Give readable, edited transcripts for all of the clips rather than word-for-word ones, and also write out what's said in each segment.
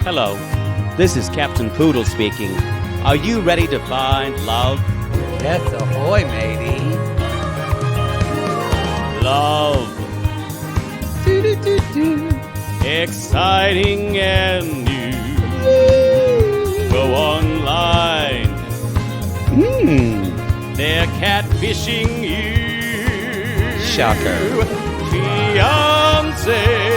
Hello, this is Captain Poodle speaking. Are you ready to find love? Yes, ahoy, matey. Love. Exciting and new. Go online. They're catfishing you. Shocker. Fiancé.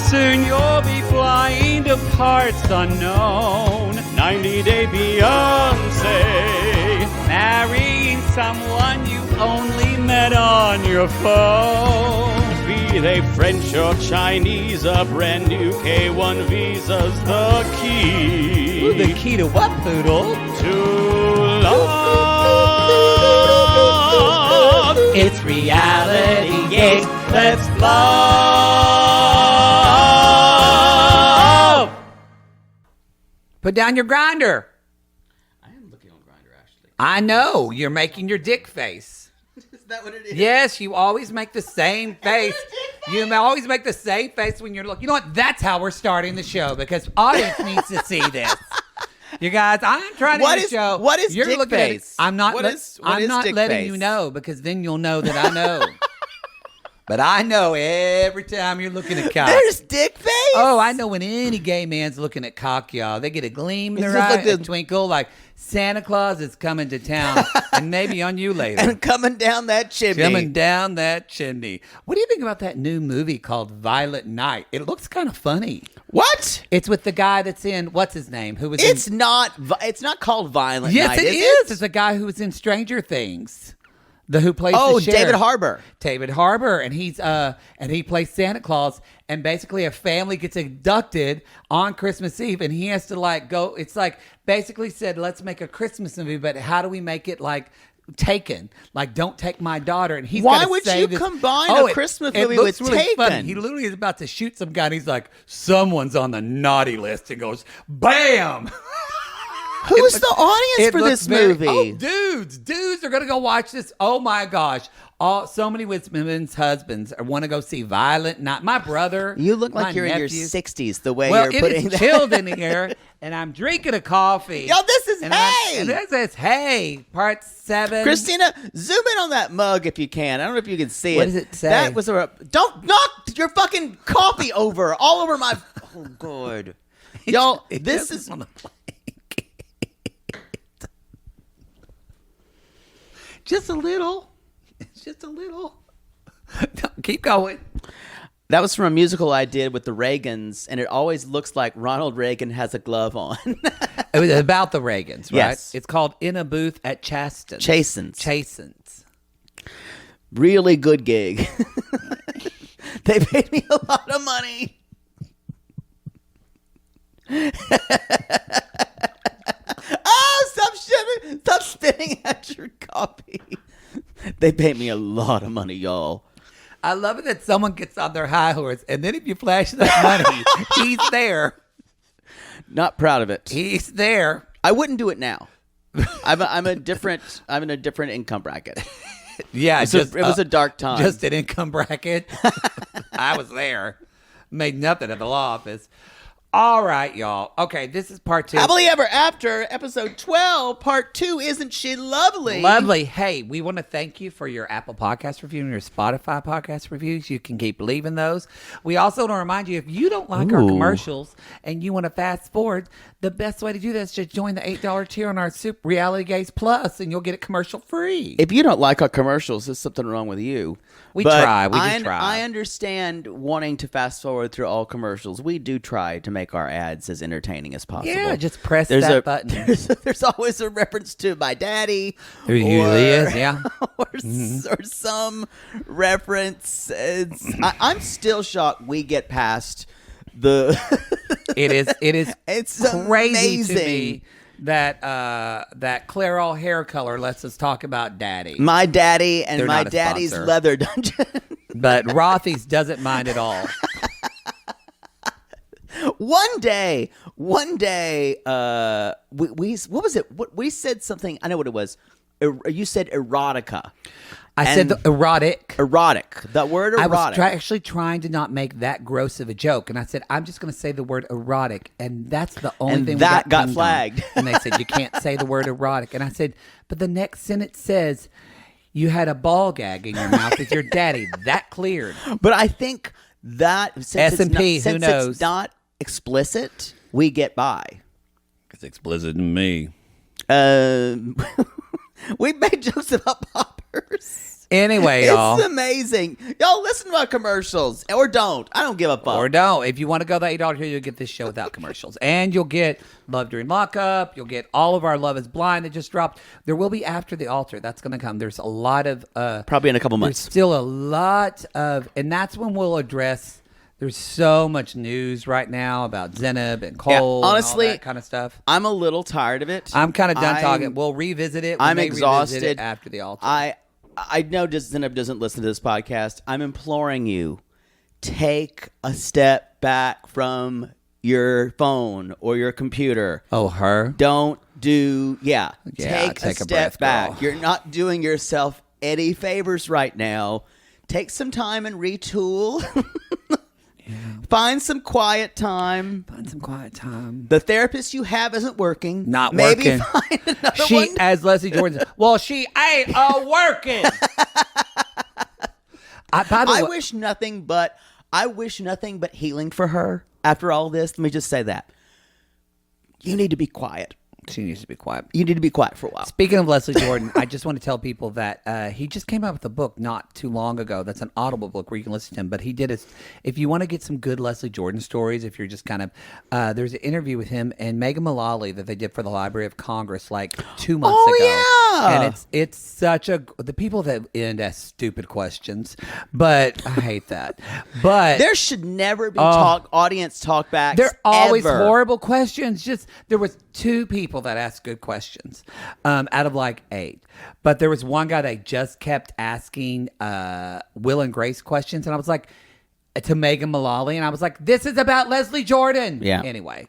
Soon you'll be flying to parts unknown. 90-day Beyonce. Marrying someone you only met on your phone. Be they French or Chinese, a brand new K1 visa's the key. Ooh, the key to what, Poodle? To love. It's reality, yes, let's love. Put down your grinder. I am looking on Grindr, actually. I know, you're making your dick face. Is that what it is? Yes, you always make the same face. You always make the same face when you're looking. You know what? That's how we're starting the show because audience needs to see this. You guys, I'm trying to do the show. What is you're dick looking face? At it. I'm not. What is I'm not dick letting face? you know because then you'll know that I know. But I know every time you're looking at cock. There's dick face? Oh, I know when any gay man's looking at cock, y'all. They get a gleam in It's their just eye, like the- a twinkle, like Santa Claus is coming to town, and maybe on you later. And coming down that chimney. Coming down that chimney. What do you think about that new movie called Violet Night? It looks kind of funny. What? It's with the guy that's in, what's his name? Who was It's in, not called Violent yes, Night, it is is. it? It's a guy who was in Stranger Things. Who plays Oh, the sheriff. David Harbour. David Harbour, and he plays Santa Claus, and basically a family gets abducted on Christmas Eve, and he has to like go. It's like basically said, let's make a Christmas movie, but how do we make it like Taken? Like, don't take my daughter. And he's Why gotta would save you this- combine Oh, a Christmas it movie looks with really Taken? funny. He literally is about to shoot some guy, and he's like, someone's on the naughty list, and goes, bam. Who's the audience for this movie? Oh, dudes are gonna go watch this. Oh my gosh! So many women's husbands want to go see Violent Night. My brother, You look like my you're in your nephews. 60s the way Well, you're it putting is that. chilled in here, and I'm drinking a coffee. Yo, this is Hey! And this is Hey, part 7. Christina, zoom in on that mug if you can. I don't know if you can see What it. does it say? That was don't knock your fucking coffee over all over my. Oh God, y'all, It this doesn't is. wanna play. Just a little. It's just a little. Keep going. That was from a musical I did with the Reagans, and it always looks like Ronald Reagan has a glove on. It was about the Reagans, right? Yes. It's called In a Booth at Chasten's. Chasen's. Really good gig. They paid me a lot of money. Oh, stop spitting at your coffee. They paid me a lot of money, y'all. I love it that someone gets on their high horse, and then if you flash that money, he's there. Not proud of it. He's there. I wouldn't do it now. I'm in a different income bracket. Yeah, It was a dark time. Just an income bracket. I was there. Made nothing at the law office. All right, y'all. Okay, this is part 2. Happily Ever After, episode 12, part 2. Isn't she lovely? Lovely. Hey, we want to thank you for your Apple Podcast review and your Spotify podcast reviews. You can keep leaving those. We also want to remind you, if you don't like our commercials and you want to fast forward, the best way to do that is just join the $8 tier on our Super Reality Gaze Plus, and you'll get it commercial free. If you don't like our commercials, there's something wrong with you. We But try. We do try. I understand wanting to fast forward through all commercials. We do try to make our ads as entertaining as possible. Yeah, just press that button. There's always a reference to my daddy. There usually is, yeah. Or some reference. I'm still shocked we get past the... It is It's crazy amazing. to me that Clairol hair color lets us talk about daddy. My daddy and They're my not a daddy's sponsor. leather dungeon. But Rothy's doesn't mind at all. One day, we what was it? We said something. I know what it was. You said erotica. I said the erotic. Erotic. The word I erotic. was actually trying to not make that gross of a joke, and I said I'm just going to say the word erotic, and that's the only And thing that we got pinged on. flagged. And they said you can't say the word erotic, and I said, but the next sentence says you had a ball gag in your mouth with your daddy. That cleared. But I think that since S&P, it's who since knows? it's not explicit, we get by. It's explicit to me. We made jokes about poppers. Anyway, y'all. It's amazing. Y'all listen to our commercials or don't. I don't give a fuck. Or don't. If you want to go that $8 tier, you'll get this show without commercials. And you'll get Love During Lockup. You'll get all of our Love is Blind that just dropped. There will be After the Altar. That's going to come. There's a lot of... Probably in a couple there's months. still a lot of... And that's when we'll address... There's so much news right now about Zenib and Cole honestly, and all that kind of stuff. I'm a little tired of it. I'm kind of done talking. We'll revisit it. We I'm may exhausted. revisit it After the Altar. I know Zenib doesn't listen to this podcast. I'm imploring you, take a step back from your phone or your computer. Oh, her? Don't do, Yeah, take a take a step breath, back. girl. You're not doing yourself any favors right now. Take some time and retool. Find some quiet time. Find some quiet time. The therapist you have isn't working. Not Maybe working. find another She, one. as Leslie Jordan said, well, she ain't working. By the I way, wish nothing but healing for her after all this. Let me just say that. You need to be quiet. she needs to be quiet. You need to be quiet for a while. Speaking of Leslie Jordan, I just want to tell people that he just came out with a book not too long ago. That's an Audible book where you can listen to him. But he did it. If you want to get some good Leslie Jordan stories, if you're just kind of, there's an interview with him and Megan Mullally that they did for the Library of Congress like 2 months ago. yeah. And it's such a the people that end ask stupid questions, but I hate that. But There should never be audience talkbacks. they're always ever. horrible questions. Just there was 2 people that asked good questions out of like 8, but there was one guy that just kept asking Will and Grace questions, and I was like to Megan Mullally, and I was like, "This is about Leslie Jordan." Yeah. Anyway,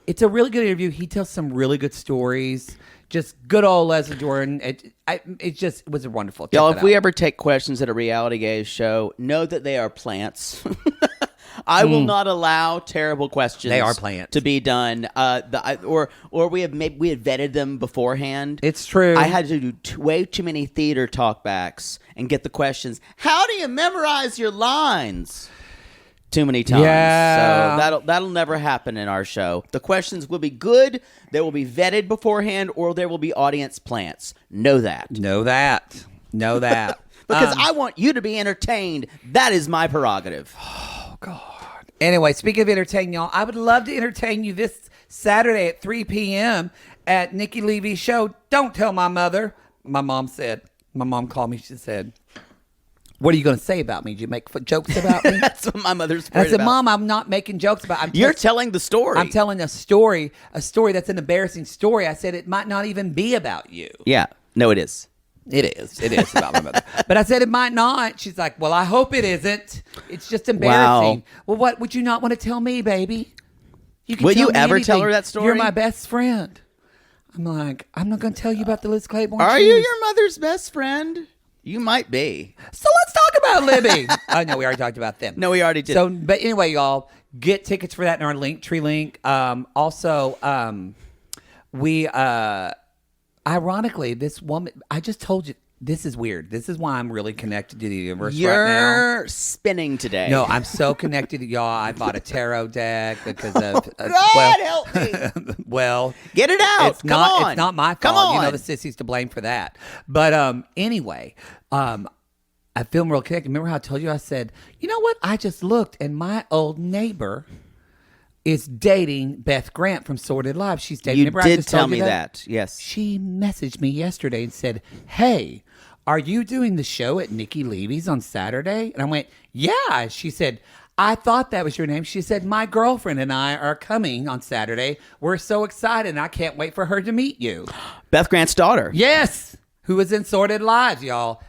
it's a really good interview. He tells some really good stories. Just good old Leslie Jordan. It just was wonderful. Check Y'all, that if we out. ever take questions at a reality gaze show, know that they are plants. I will not allow terrible questions. They are plants. To be done. Or we had vetted them beforehand. It's true. I had to do way too many theater talkbacks and get the questions. How do you memorize your lines? Too many times. Yeah. So that'll never happen in our show. The questions will be good. They will be vetted beforehand, or there will be audience plants. Know that. Know that. Because I want you to be entertained. That is my prerogative. Anyway, speaking of entertaining y'all, I would love to entertain you this Saturday at 3 p.m. at Nikki Levy's show. Don't tell my mother. My mom called me. She said, what are you going to say about me? Did you make jokes about me? That's what my mother's And I worried said, about. Mom, I'm not making jokes about You're telling the story. I'm telling a story that's an embarrassing story. I said, it might not even be about you. Yeah. No, it is. It is about my mother. But I said it might not. She's like, well, I hope it isn't. It's just embarrassing. Wow. Well, what would you not want to tell me, baby? You can Will tell you me ever anything. tell her that story? You're my best friend. I'm like, I'm not going to tell you about the Liz Claiborne Are shoes. you your mother's best friend? You might be. So let's talk about Libby. Oh, no, we already talked about them. No, we already did. So, but anyway, y'all, get tickets for that in our Linktree link. We ironically, this woman, I just told you, this is weird. This is why I'm really connected to the universe right now. You're spinning today. No, I'm so connected to y'all. I bought a tarot deck because of God help me. well, Get it out. it's not. Come on. It's not my fault. Come on. You know the sissies to blame for that. But anyway, I feel real connected. Remember how I told you? I said, you know what? I just looked, and my old neighbor is dating Beth Grant from Sordid Lives. She's dating. You Remember I did just tell told you me that. Yes. She messaged me yesterday and said, hey, are you doing the show at Nikki Levy's on Saturday? And I went, yeah. She said, I thought that was your name. She said, my girlfriend and I are coming on Saturday. We're so excited, and I can't wait for her to meet you. Beth Grant's daughter. Yes. Who was in Sordid Lives, y'all.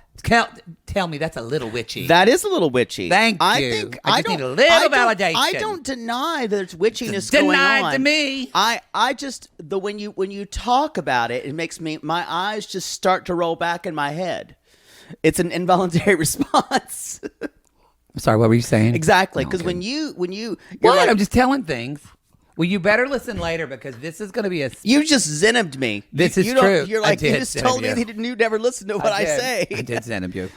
Tell me that's a little witchy. That is a little witchy. Thank I you. think I just need a little validation. I don't deny that there's witchiness It's going denied on. to me. I just when you talk about it, it makes my eyes just start to roll back in my head. It's an involuntary response. I'm sorry, what were you saying? Exactly, because Okay. when you're What? like, I'm just telling things. Well, you better listen later because this is going to be a. you just Zenomed me. This is you don't- true. You're I like, you did just told me Zenem you. that you never listen to what I did. say. I did send him you.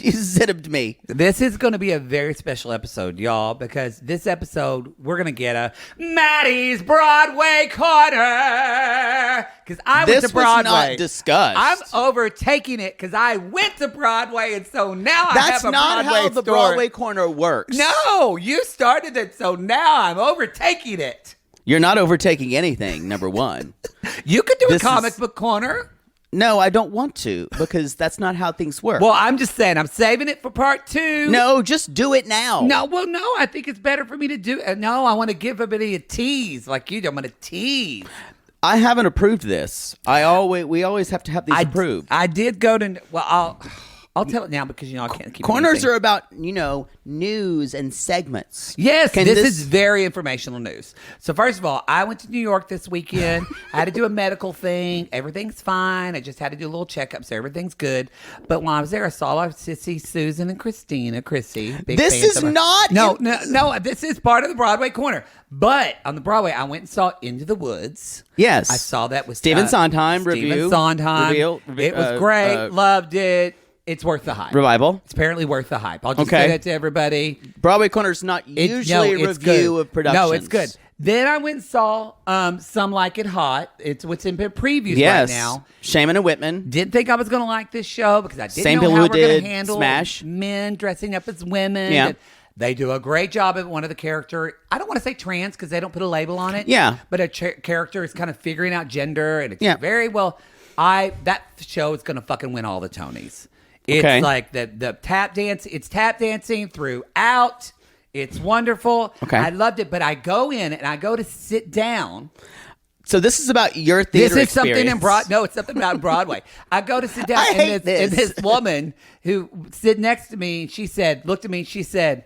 You Zenomed me. This is going to be a very special episode, y'all, because this episode we're going to get a Maddie's Broadway Corner because I went This to Broadway. was not discussed. I'm overtaking it because I went to Broadway, and so now I That's have a not Broadway how the story. Broadway corner works. No, you started it, so now I'm overtaking it. You're not overtaking anything, number one. You could do This a comic is- book corner. No, I don't want to because that's not how things work. Well, I'm just saying, I'm saving it for part 2. no, just do it now. No, well, no, I think it's better for me to do. No, I want to give everybody a tease like you do. I'm going to tease. I haven't approved this. We always have to have these approved. I did go to. Well, I'll tell it now because I can't keep. Corners anything. are about news and segments. Yes, Can this is very informational news. So first of all, I went to New York this weekend. I had to do a medical thing. Everything's fine. I just had to do a little checkup, so everything's good. But when I was there, I saw Sissy, Susan, and Chrissy. Big This fans is of her. not No. This is part of the Broadway corner. But on the Broadway, I went and saw Into the Woods. Yes. I saw that with Stephen Sondheim Stephen review. Sondheim. Reveal- It was great. Loved it. It's worth the hype. Revival. It's apparently worth the hype. I'll just Okay. say that to everybody. Broadway corner's not usually a it's review good. of productions. No, it's good. Then I went and saw Some Like It Hot. It's what's in previews Yes. right now. Shaman and Whitman. Didn't think I was going to like this show because I didn't Same know people how who we're going did to handle Smash. men dressing up as women. Yeah. And they do a great job of one of the character. I don't want to say trans because they don't put a label on it. Yeah. But a character is kind of figuring out gender and it's Yeah. very well. That show is going to fucking win all the Tonys. It's Okay. like the tap dance. It's tap dancing throughout. It's wonderful. Okay. I loved it. But I go in and I go to sit down. So this is about your theater This is something in experience. No, it's something about Broadway. I go to sit down, I and hate and this. this woman who sit next to me, she said, looked at me, she said,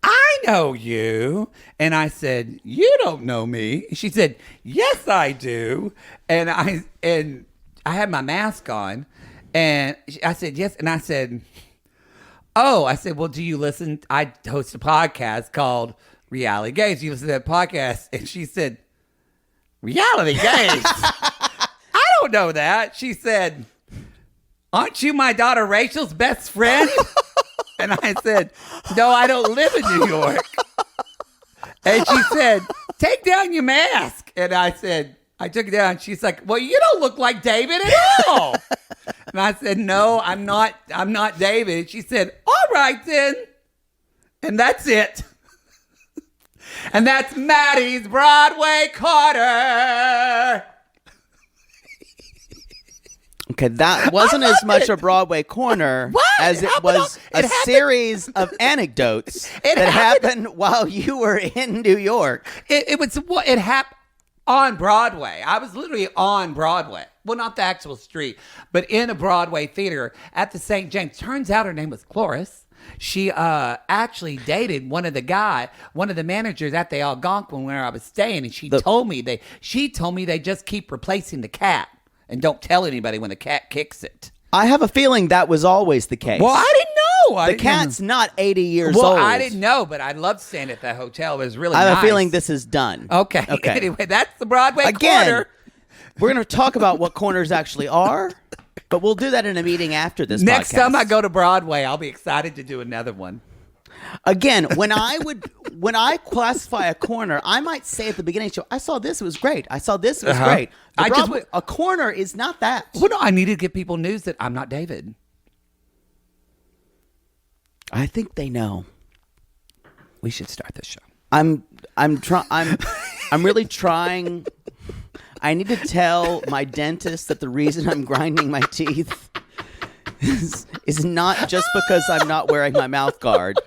"I know you," and I said, "You don't know me." She said, "Yes, I do," and I had my mask on, and I said, "Yes," and I said, "Oh," I said, "Well, do you listen? I host a podcast called Reality Games. Do you listen to that podcast?" And she said, "Reality Games? I don't know that." She said, "Aren't you my daughter Rachel's best friend?" And I said, "No, I don't live in New York." And she said, "Take down your mask." And I said, I took it down. She's like, "Well, you don't look like David at all." And I said, "No, I'm not David." She said, "All right then." And that's it. And that's Maddie's Broadway Corner. Okay, that wasn't as much a Broadway corner What? as it Happened was on- it a happened- series of anecdotes that happened while you were in New York. It happened on Broadway. I was literally on Broadway. Well, not the actual street, but in a Broadway theater at the St. James. Turns out her name was Cloris. She actually dated one of the managers at the Algonquin where I was staying, and she told me they just keep replacing the cat and don't tell anybody when the cat kicks it. I have a feeling that was always the case. Well, I didn't know. The cat's not 80 years well, old. I didn't know, but I loved staying at that hotel. It was really I have nice. a feeling this is done. Okay. Okay. Anyway, that's the Broadway Again, Corner. we're going to talk about what corners actually are, but we'll do that in a meeting after this Next podcast. time I go to Broadway, I'll be excited to do another one. Again, when I classify a corner, I might say at the beginning of the show, I saw this, it was great. I saw this, it was great. A corner is not that. Well, no, I need to give people news that I'm not David. I think they know. We should start this show. I'm really trying. I need to tell my dentist that the reason I'm grinding my teeth is not just because I'm not wearing my mouth guard.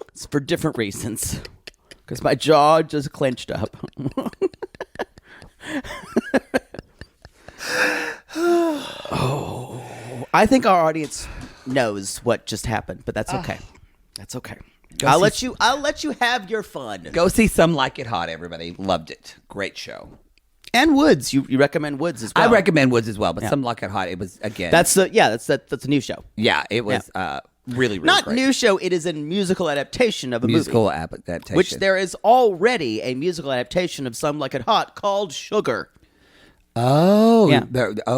It's for different reasons. Because my jaw just clenched up. I think our audience knows what just happened, but that's okay. That's okay. I'll let you have your fun. Go see Some Like It Hot, everybody. Loved it. Great show. And Woods. You recommend Woods as well. I recommend Woods as well, but Some Like It Hot, it was, again. That's a new show. Yeah, it was really, really Not great. new show, it is a musical adaptation of a musical movie. adaptation. Which there is already a musical adaptation of Some Like It Hot called Sugar. Oh, Yeah.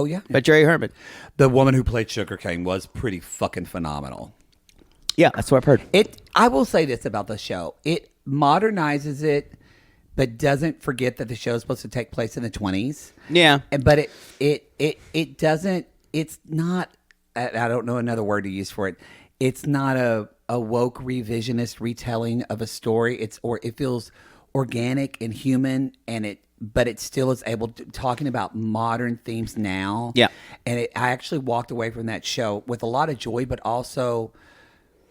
Yeah. By Jerry Herman. The woman who played Sugarcane was pretty fucking phenomenal. Yeah, that's what I've heard. I will say this about the show. It modernizes it, but doesn't forget that the show is supposed to take place in the 20s. Yeah. But it doesn't, it's not, I don't know another word to use for it. It's not a woke revisionist retelling of a story. It feels organic and human, but it still is able to talking about modern themes now. Yeah. And I actually walked away from that show with a lot of joy, but also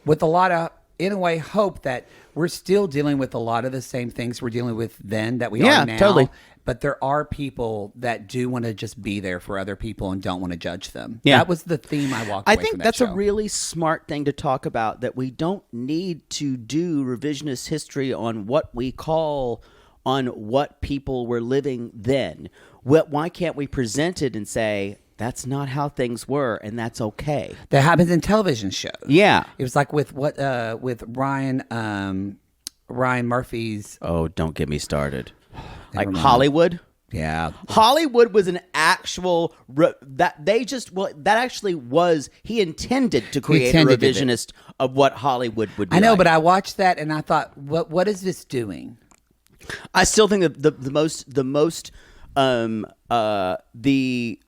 with a lot of, in a way, hope that we're still dealing with a lot of the same things we're dealing with then that we are now. Totally. But there are people that do want to just be there for other people and don't want to judge them. Yeah. That was the theme I walked away I think from that that's show. a really smart thing to talk about, that we don't need to do revisionist history on what we call on what people were living then. Why can't we present it and say, that's not how things were, and that's okay? That happens in television shows. Yeah. It was like with Ryan Murphy's. Oh, don't get me started. Like mind. Hollywood? Yeah. Hollywood was an actual he intended to create a revisionist of what Hollywood would be. I know, like. but I watched that and I thought, what is this doing? I still think that the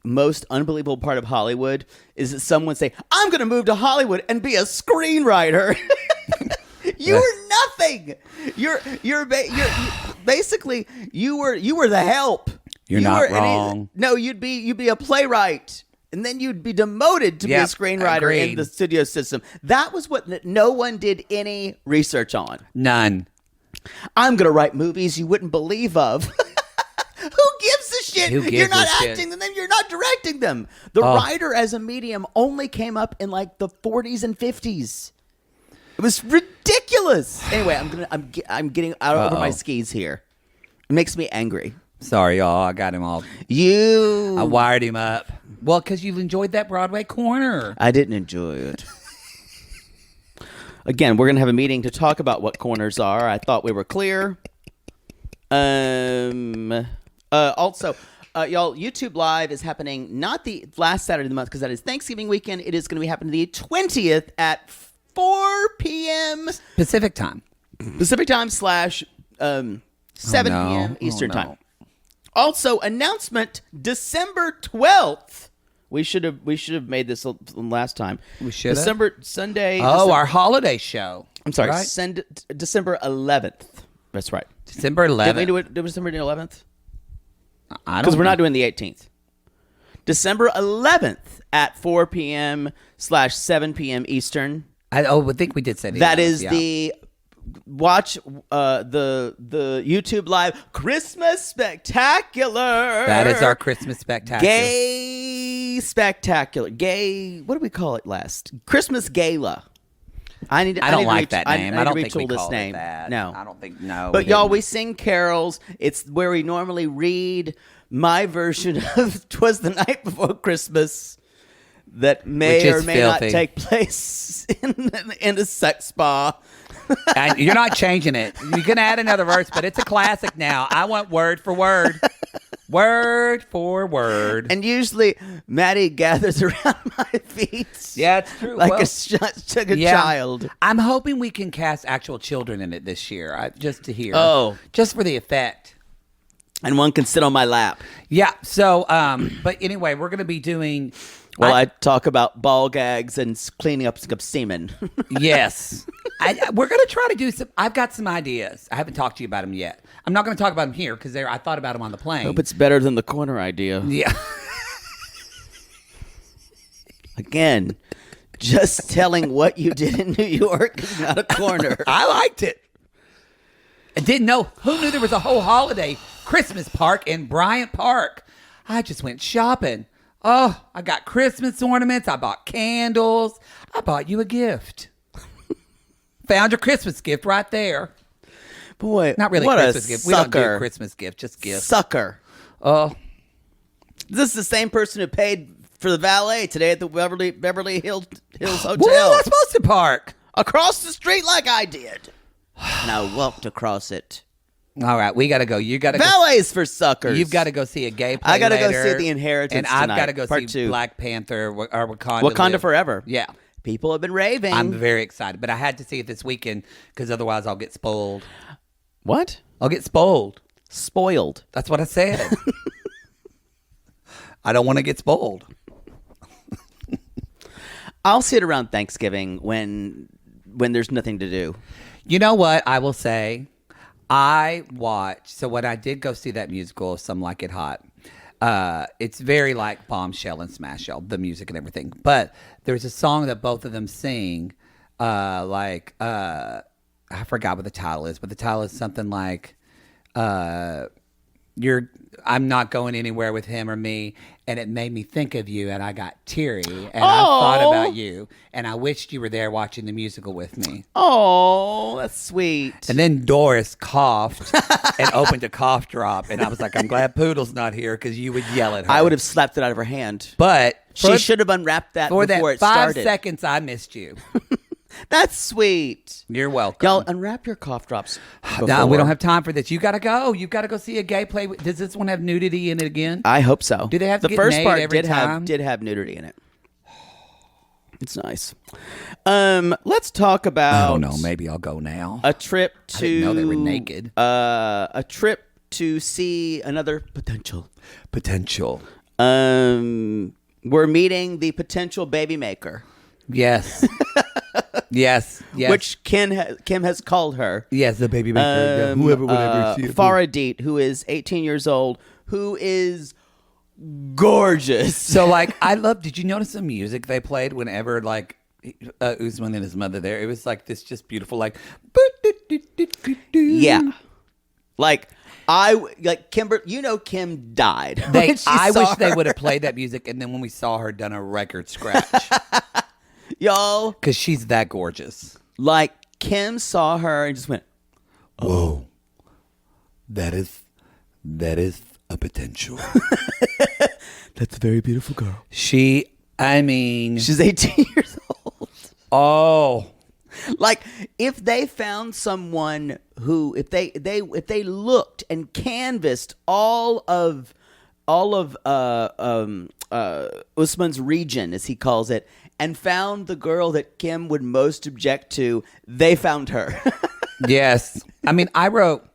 most unbelievable part of Hollywood is that someone say, "I'm going to move to Hollywood and be a screenwriter." You were nothing. You're basically you were the help. You're not wrong. You'd be a playwright, and then you'd be demoted to be a screenwriter agreed. in the studio system. That was what no one did any research on. None. I'm going to write movies you wouldn't believe of. Who gives a shit? Who gives You're not a shit? acting them, then you're not directing them. The writer as a medium only came up in like the 40s and 50s. It was ridiculous. Anyway, I'm getting out over my skis here. It makes me angry. Sorry, y'all. I got him all. I I wired him up. Well, because you enjoyed that Broadway corner. I didn't enjoy it. Again, we're going to have a meeting to talk about what corners are. I thought we were clear. Also, y'all, YouTube Live is happening not the last Saturday of the month, because that is Thanksgiving weekend. It is going to be happening the 20th at 4 p.m. Pacific time. Pacific time / 7 p.m. Eastern time. Also, announcement December 12th. We should have made this last time. We should have. Sunday. Our holiday show. I'm sorry. Right? December 11th. That's right. December 11th. Did we do it December 11th? I don't Because we're know. not doing the 18th. December 11th at 4 p.m. / 7 p.m. Eastern. I think we did say That is the watch the YouTube Live Christmas Spectacular. That is our Christmas spectacular. Gay Spectacular. Gay. What do we call it last? Christmas Gala. I don't like that name. I don't think we retool this called it name. that. No, I don't think. No, But y'all, we sing carols. It's where we normally read my version of "'Twas the Night Before Christmas," that may or may filthy. not take place in a sex spa. And you're not changing it. You can add another verse, but it's a classic now. I want word for word. Word for word. And usually, Maddie gathers around my feet. Yeah, it's true. Like Well, a child. I'm hoping we can cast actual children in it this year, just to hear. Oh. Just for the effect. And one can sit on my lap. Yeah. So, but anyway, we're going to be doing. While I talk about ball gags and cleaning up semen. Yes. We're going to try to do some. I've got some ideas. I haven't talked to you about them yet. I'm not going to talk about them here because I thought about them on the plane. Hope it's better than the corner idea. Yeah. Again, just telling what you did in New York is not a corner. I liked it. I didn't know. Who knew there was a whole holiday Christmas park in Bryant Park? I just went shopping. Oh, I got Christmas ornaments. I bought candles. I bought you a gift. Found your Christmas gift right there. Boy, Not really what Christmas a gift. Sucker. We don't do a Christmas gift, just gifts. Sucker. Oh, This is the same person who paid for the valet today at the Beverly Hills Hotel. well, that's supposed to park. Across the street like I did. And I walked across it. All right, we got to go. You got to go. Valets for suckers. You've got to go see a gay play I got to go later, see The Inheritance and I've tonight, got to go part see 2. Black Panther or Wakanda. Wakanda Live. Forever. Yeah, People have been raving. I'm very excited, but I had to see it this weekend because otherwise I'll get spoiled. What? I'll get spoiled. Spoiled. That's what I said. I don't want to get spoiled. I'll see it around Thanksgiving when there's nothing to do. You know what I will say? I watched. So when I did go see that musical, Some Like It Hot, it's very like Bombshell and Smash Shell, the music and everything. But there's a song that both of them sing, I forgot what the title is, but the title is something like, I'm not going anywhere with him or me, and it made me think of you, and I got teary, and I thought about you, and I wished you were there watching the musical with me. Oh, that's sweet. And then Doris coughed and opened a cough drop, and I was like, I'm glad Poodle's not here because you would yell at her. I would have slapped it out of her hand. But She should have unwrapped that for before that it 5 started. seconds, I missed you. That's sweet. You're welcome. Y'all unwrap your cough drops. No, we before. don't have time for this. You got to go. You've got to go see a gay play. Does this one have nudity in it again? I hope so. Do they have to the get first made part every did time? have nudity in it. It's nice. Let's talk about. I don't know. Maybe I'll go now. A trip to. I didn't know they were naked. A trip to see another potential. We're meeting the potential baby maker. Yes. yes. Which Kim has called her. Yes, the baby maker. Whoever would ever see it. Faradit, who is 18 years old, who is gorgeous. So, like, did you notice the music they played whenever, like, Usman and his mother there? It was like this just beautiful, like, yeah. Like, Kimber, Kim died. I wish they would have played that music, and then when we saw her, done a record scratch. Y'all. Because she's that gorgeous. Like, Kim saw her and just went, whoa. That is a potential. that's a very beautiful girl. She's 18 years old. Oh. Like, if they found someone who, if they looked and canvassed all of Usman's region, as he calls it, and found the girl that Kim would most object to, they found her. Yes. I mean, I wrote,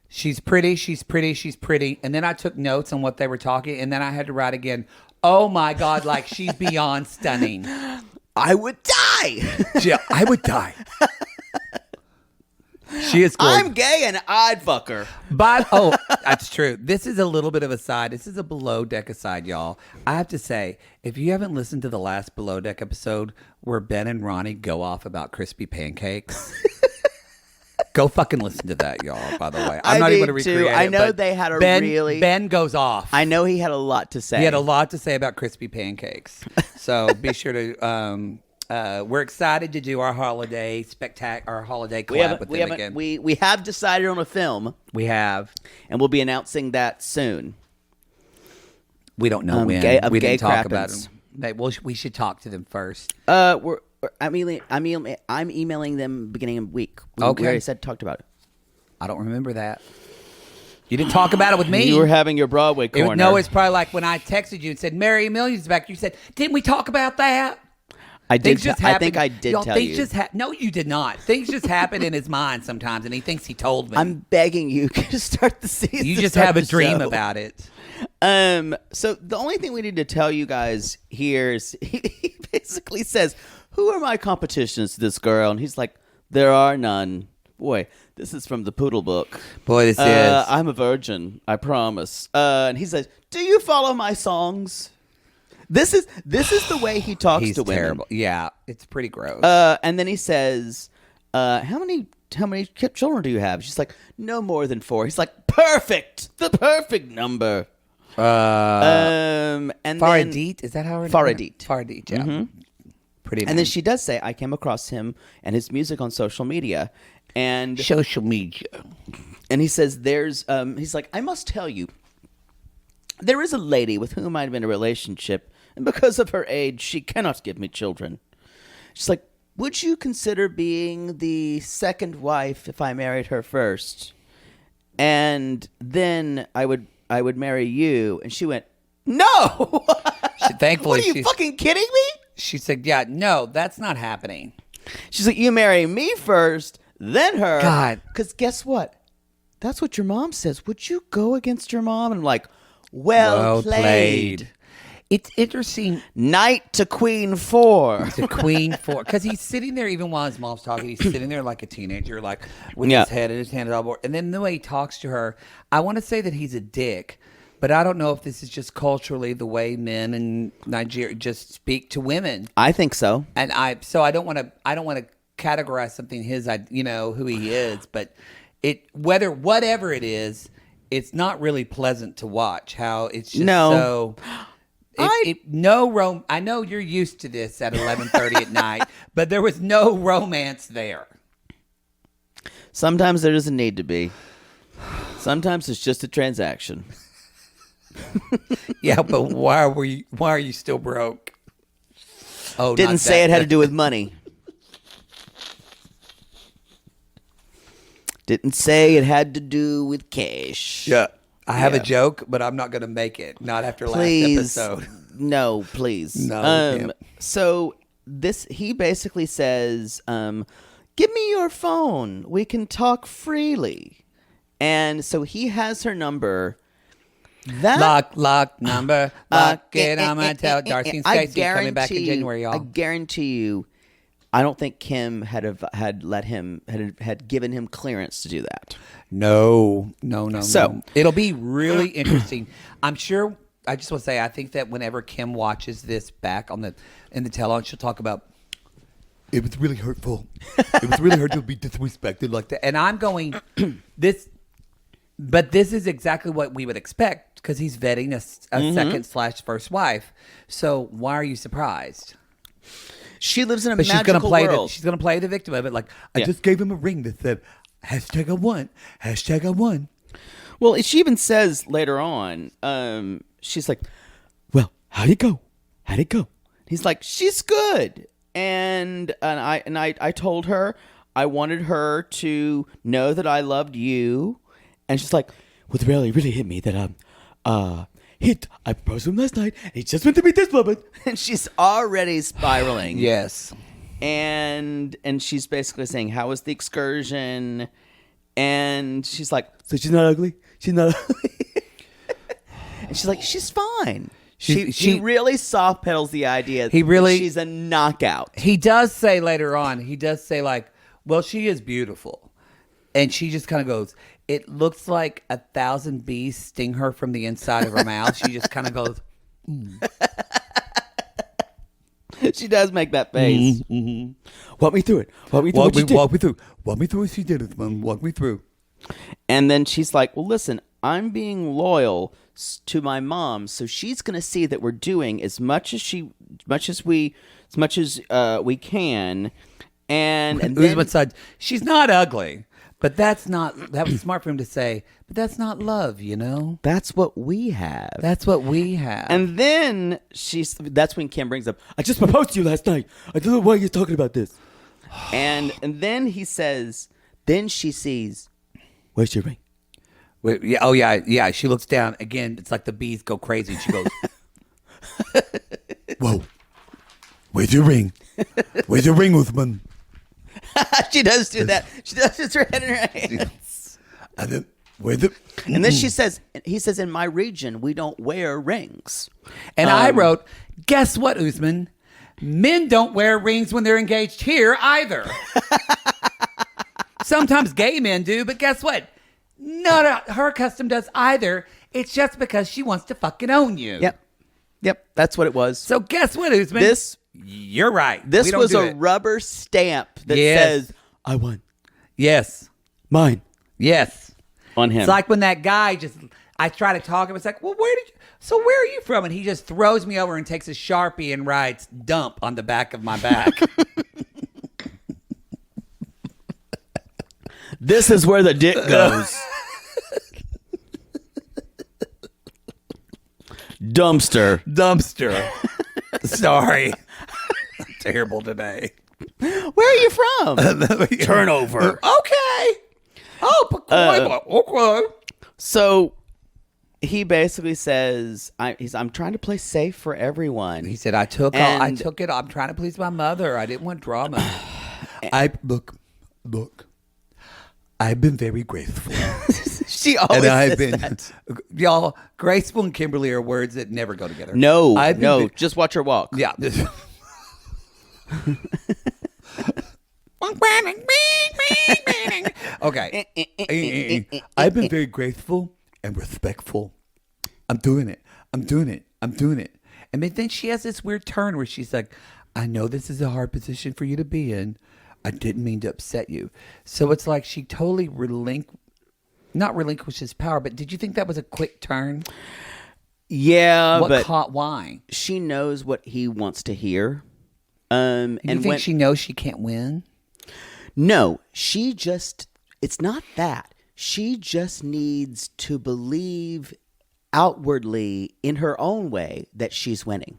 she's pretty, and then I took notes on what they were talking, and then I had to write again, oh my God, like, she's beyond stunning. I would die. Yeah, I would die. She is gorgeous. I'm gay and I'd fuck her. But, that's true. This is a little bit of a side. This is a Below Deck aside, y'all. I have to say, if you haven't listened to the last Below Deck episode where Ben and Ronnie go off about crispy pancakes, go fucking listen to that, y'all, by the way. I'm not even going to recreate it. I know but they had a Ben goes off. I know he had a lot to say. He had a lot to say about crispy pancakes. So be sure to... we're excited to do our holiday our holiday collab with them again. We have decided on a film. We have, and we'll be announcing that soon. We don't know when. We didn't talk about them. Well, we should talk to them first. I'm emailing them beginning of the week. We already talked about it. I don't remember that. You didn't talk about it with me. You were having your Broadway corner. It's probably like when I texted you and said Mary Amelia's back. You said, "Didn't we talk about that?" I did. I think I did tell you. No, you did not. Things just happen in his mind sometimes, and he thinks he told me. I'm begging you to start the season. You just have a dream about it. So the only thing we need to tell you guys here is he basically says, "Who are my competitions to this girl?" And he's like, "There are none." Boy, this is from the Poodle book. Boy, this is. I'm a virgin, I promise. And he says, "Do you follow my songs?" This is the way he talks to women. Terrible. Yeah, it's pretty gross. And then he says, how many children do you have? She's like, no more than 4. He's like, perfect, the perfect number. And Faradit, is that how her Faradit. Faradit, yeah. Mm-hmm. Pretty nice. And then she does say, I came across him and his music on social media. And social media. And he says, he's like, I must tell you, There is a lady with whom I'm in a relationship, and because of her age, she cannot give me children. She's like, would you consider being the second wife if I married her first? And then I would marry you. And she went, no! Thankfully, what, are you fucking kidding me? She said, yeah, no, that's not happening. She's like, you marry me first, then her. God. Because guess what? That's what your mom says. Would you go against your mom? And I'm like, well played. It's interesting. Knight to Queen 4. To Queen 4. Because he's sitting there, even while his mom's talking, he's sitting there like a teenager, like with his head and his hand all over. And then the way he talks to her, I want to say that he's a dick, but I don't know if this is just culturally the way men in Nigeria just speak to women. I think so. And I don't want to categorize something who he is, but whatever it is, it's not really pleasant to watch. How it's just so. I know you're used to this at 11:30 at night, but there was no romance there. Sometimes there doesn't need to be. Sometimes it's just a transaction. Yeah, but why are you still broke? Oh, didn't say it had to do with money. Didn't say it had to do with cash. Yeah. I have a joke, but I'm not going to make it. Not after last episode. No, please. No. So he basically says, give me your phone. We can talk freely. And so he has her number. Lock number. Lock it. I'm going to tell Darcy and Stacey coming back in January, y'all. I guarantee you, I don't think Kim had given him clearance to do that. No. So it'll be really interesting. I'm sure. I just want to say, I think that whenever Kim watches this back in the tell-on, she'll talk about. It was really hurtful. It was really hurtful to be disrespected like that. And I'm going this, but this is exactly what we would expect because he's vetting a second/first wife. So why are you surprised? She lives in a magical world. She's going to play the victim of it. Like, I just gave him a ring that said, #I won. #I won. Well, she even says later on, she's like, well, how'd it go? He's like, she's good. And I told her I wanted her to know that I loved you. And she's like, well, it really hit me that I proposed to him last night, and he just went to meet this woman. And she's already spiraling. Yes. And she's basically saying, how was the excursion? And she's like, so she's not ugly? She's not ugly? And she's like, she's fine. She really soft pedals the idea that she's a knockout. He does say later on, like, well, she is beautiful. And she just kind of goes, it looks like 1,000 bees sting her from the inside of her mouth. She just kind of goes, She does make that face. Mm-hmm. Walk me through it. Walk me through what she did, Usman. Walk me through. And then she's like, well, listen, I'm being loyal to my mom, so she's going to see that we're doing as much as we can. And then Usman said, she's not ugly. But that was smart for him to say, but that's not love, you know? That's what we have. And then that's when Kim brings up, I just proposed to you last night. I don't know why you're talking about this. and then he says, then she sees, where's your ring? Wait, yeah. She looks down. Again, it's like the bees go crazy. She goes, whoa, where's your ring? Where's your ring, Usman? She does do that. She does just her head in her hands. And then, and then he says, in my region, we don't wear rings. And I wrote, guess what, Usman? Men don't wear rings when they're engaged here either. Sometimes gay men do, but guess what? Not her custom does either. It's just because she wants to fucking own you. Yep. That's what it was. So guess what, Usman? You're right. This was a rubber stamp that says, I won. Yes. Mine. Yes. On him. It's like when that guy I try to talk him. It's like, well, where are you from? And he just throws me over and takes a Sharpie and writes dump on the back of my back. This is where the dick goes. Dumpster. Sorry. I'm terrible today. Where are you from? Turnover. Okay. Oh, okay. So he basically says, I'm trying to play safe for everyone. He said, I took it. I'm trying to please my mother. I didn't want drama. Look. I've been very graceful. She always says that. Y'all, graceful and Kimberly are words that never go together. No, just watch her walk. Yeah. Okay. I've been very graceful and respectful. I'm doing it. And then she has this weird turn where she's like, I know this is a hard position for you to be in. I didn't mean to upset you. So it's like she totally not relinquishes power, but did you think that was a quick turn? Yeah, Why? She knows what he wants to hear. And you think she knows she can't win? No, it's not that. She just needs to believe outwardly in her own way that she's winning.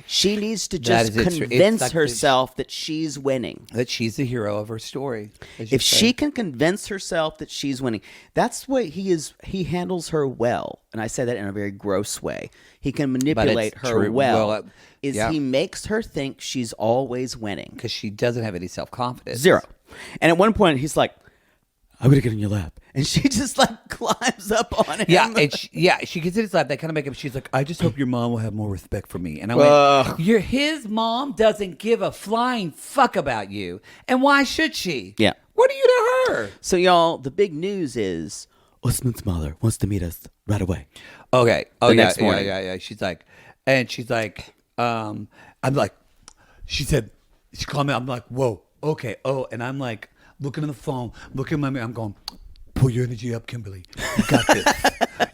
She needs to just convince herself that she's winning. That she's the hero of her story. If she can convince herself that she's winning, that's what he is. He handles her well. And I say that in a very gross way. He can manipulate her well. He makes her think she's always winning. Because she doesn't have any self-confidence. Zero. And at one point, he's like, I'm going to get in your lap. And she just like climbs up on him. Yeah, she gets in his lap. They kind of make him. She's like, I just hope your mom will have more respect for me. And I went, his mom doesn't give a flying fuck about you. And why should she? Yeah. What are you to her? So y'all, the big news is Usman's mother wants to meet us right away. Okay. Next morning. Yeah. She's like, I'm like, she called me. I'm like, whoa, okay. Oh, and I'm like, looking at the phone, looking at my man. I'm going, pull your energy up, Kimberly. You got this.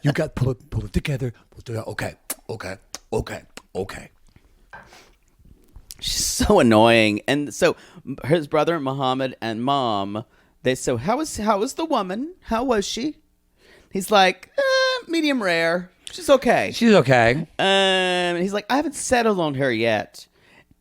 You got pull it together. Okay. She's so annoying. And so his brother Muhammad and mom, they say, how was the woman? How was she? He's like, medium rare. She's okay. And he's like, I haven't settled on her yet.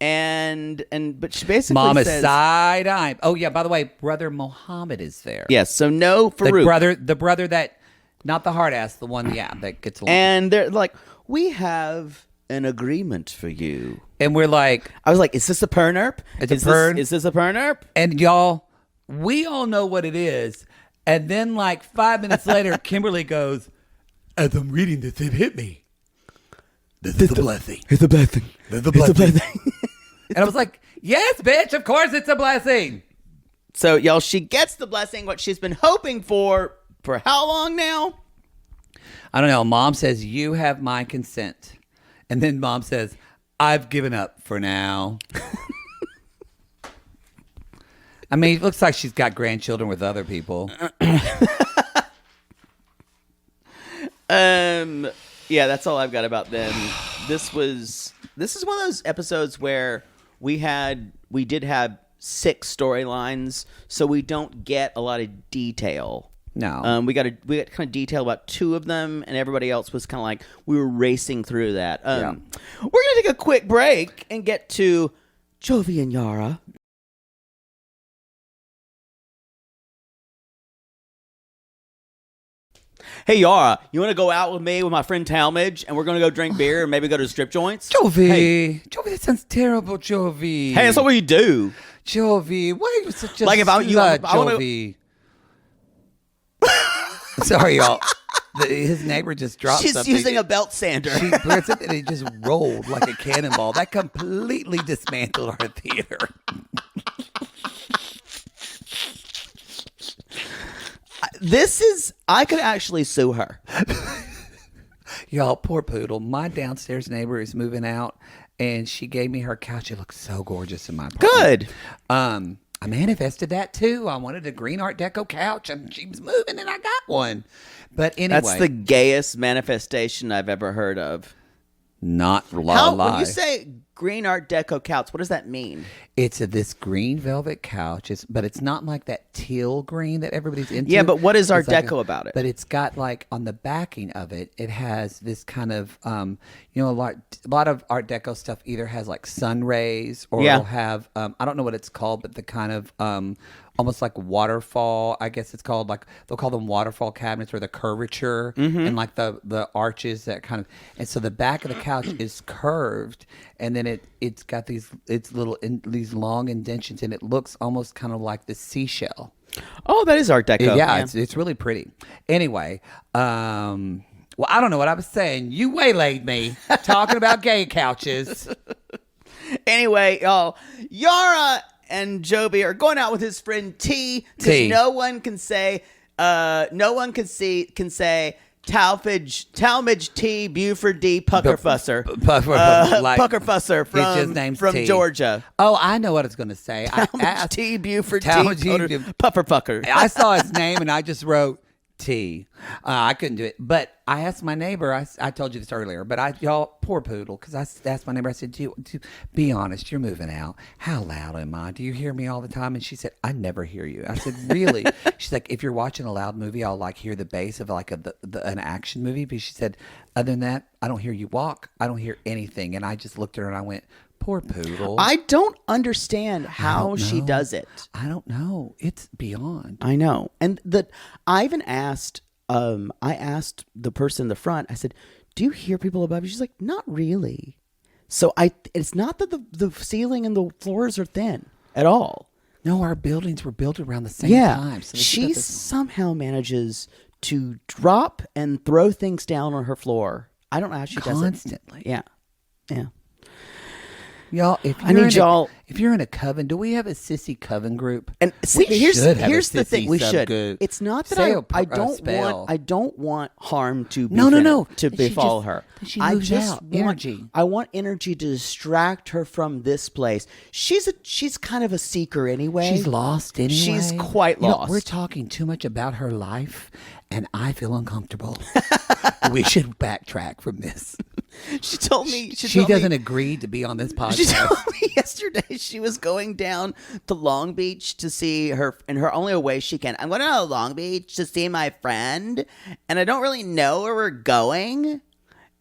But she basically Mom says, is side-eyeing. Oh yeah, by the way, brother Muhammad is there. Yes, so no Farouk. The brother that, not the hard ass, the one, that gets along. And they're like, we have an agreement for you. And we're like, I was like, is this a pernerp? Is this a pernerp? And y'all, we all know what it is. And then like 5 minutes later, Kimberly goes, as I'm reading this, it hit me. This is a blessing. It's a blessing. It's a blessing. And I was like, yes, bitch, of course it's a blessing. So, y'all, she gets the blessing, what she's been hoping for how long now? I don't know. Mom says, you have my consent. And then Mom says, I've given up for now. I mean, it looks like she's got grandchildren with other people. Yeah, that's all I've got about them. This is one of those episodes where we did have 6 storylines, so we don't get a lot of detail. No. We got kind of detail about 2 of them, and everybody else was kind of like we were racing through that. We're gonna take a quick break and get to Jovi and Yara. Hey, Yara, you want to go out with me with my friend Talmadge, and we're going to go drink beer and maybe go to strip joints? Jovi, that sounds terrible, Jovi. Hey, that's not what you do. Jovi, why are you such a like if slut, Jovi? Sorry, y'all. His neighbor just dropped something. She's using a belt sander. And it just rolled like a cannonball. That completely dismantled our theater. I could actually sue her. Y'all, poor poodle. My downstairs neighbor is moving out, and she gave me her couch. It looks so gorgeous in my apartment. Good. I manifested that too. I wanted a green Art Deco couch, and she was moving, and I got one. But anyway, that's the gayest manifestation I've ever heard of. Not lie. When you say green Art Deco couch. What does that mean? It's this green velvet couch, but it's not like that teal green that everybody's into. Yeah, but what is Art It's like Deco about it? But it's got like on the backing of it, it has this kind of, a lot of Art Deco stuff either has like sun rays or it'll have, I don't know what it's called, but the kind of almost like waterfall, I guess it's called, like they'll call them waterfall cabinets, or the curvature and like the arches that kind of, and so the back of the couch is curved, and then it's got these these long indentions, and it looks almost kind of like the seashell. Oh, that is Art Deco. Yeah. It's really pretty. Anyway, well, I don't know what I was saying. You waylaid me talking about gay couches. Anyway, y'all, Yara and Joby are going out with his friend T, because no one can say Talmadge T Buford D Puckerfusser. Puckerfusser from Georgia. Oh, I know what I was going to say. Talmadge T Buford T Pufferfucker. I saw his name and I just wrote T. I couldn't do it, but I asked my neighbor. I told you this earlier, but y'all, poor poodle, because I asked my neighbor. I said, "Be honest, you're moving out. How loud am I? Do you hear me all the time?" And she said, "I never hear you." I said, "Really?" She's like, "If you're watching a loud movie, I'll like hear the bass of like an action movie." But she said, "Other than that, I don't hear you walk. I don't hear anything." And I just looked at her and I went, "Poor poodle." I don't understand how she does it. I don't know. It's beyond. I know. And I even asked, I asked the person in the front, I said, "Do you hear people above you?" She's like, "Not really." So it's not that the ceiling and the floors are thin at all. No, our buildings were built around the same time. So she somehow manages to drop and throw things down on her floor. I don't know how she does it. Constantly. Yeah. Yeah. Y'all, if you're in a coven, do we have a sissy coven group? And here's the thing: we should. Group. It's not that I don't want harm to to befall her. She moves out energy. I want energy to distract her from this place. She's kind of a seeker anyway. She's lost anyway. She's quite lost. We're talking too much about her life, and I feel uncomfortable. We should backtrack from this. She told me she doesn't agree to be on this podcast. She told me yesterday she was going down to Long Beach to see her in her only way she can. I'm going to Long Beach to see my friend, and I don't really know where we're going.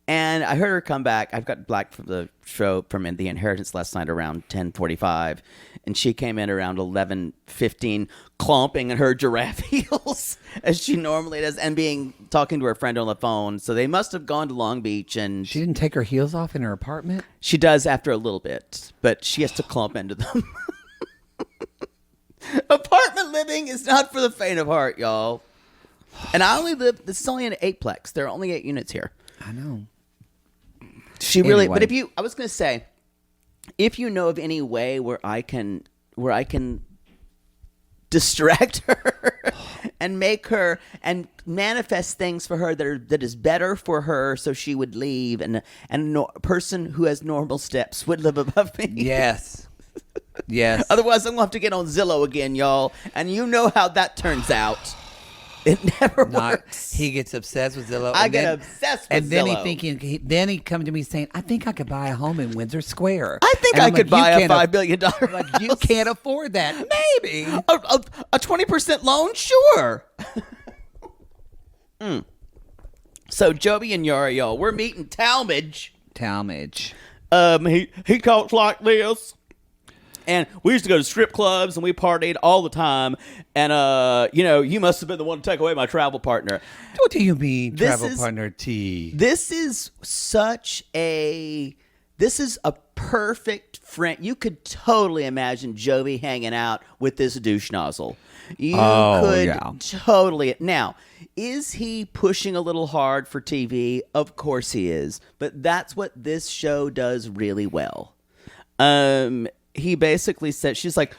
And I heard her come back. I've got black from the show from The Inheritance last night around 10:45, and she came in around 11:15, clomping in her giraffe heels as she normally does, and talking to her friend on the phone. So they must have gone to Long Beach, and she didn't take her heels off in her apartment. She does after a little bit, but she has to clomp into them. Apartment living is not for the faint of heart, y'all. And I only live. This is only an 8-plex. There are only 8 units here. I know. She really, but I was going to say, if you know of any way where I can distract her and make her and manifest things for her that is better for her, so she would leave, and a person who has normal steps would live above me. Yes. Yes. Otherwise, I'm going to have to get on Zillow again, y'all, and you know how that turns out. It never works. He gets obsessed with Zillow. I get obsessed with Zillow. Then he come to me saying, "I think I could buy a home in Windsor Square. I think I could buy a $5 billion house." Like, you can't afford that. Maybe. A 20% loan? Sure. So Joby and Yara, y'all, we're meeting Talmadge. He talks like this. And we used to go to strip clubs, and we partied all the time. And, you must have been the one to take away my travel partner. What do you mean, partner T? This is a perfect friend. You could totally imagine Joby hanging out with this douche nozzle. You could totally. Now, is he pushing a little hard for TV? Of course he is. But that's what this show does really well. He basically said, she's like,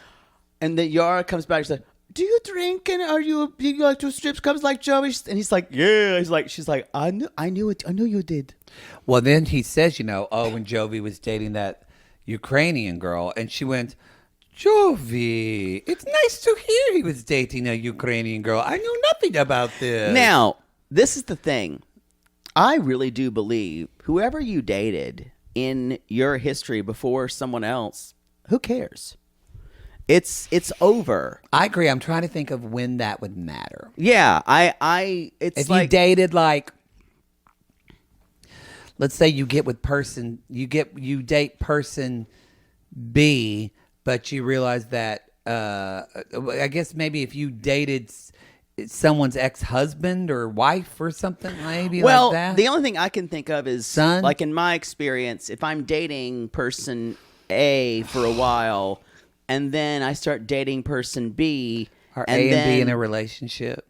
and then Yara comes back, she's like, "Do you drink, and do you like to strip clubs like Joey?" And he's like, "Yeah." She's like, I knew it. I knew you did. Well, then he says, when Jovi was dating that Ukrainian girl, and she went, "Jovi, it's nice to hear he was dating a Ukrainian girl. I knew nothing about this." Now, this is the thing. I really do believe whoever you dated, in your history before someone else, who cares? It's over. I agree. I'm trying to think of when that would matter. Yeah, it's if like you dated like, let's say you date person B, but you realize that I guess maybe if you dated someone's ex-husband or wife or something, maybe well, like that. the only thing I can think of is Son? like in my experience, if I'm dating person A for a while, and then I start dating person B, Are and A and B in then a relationship?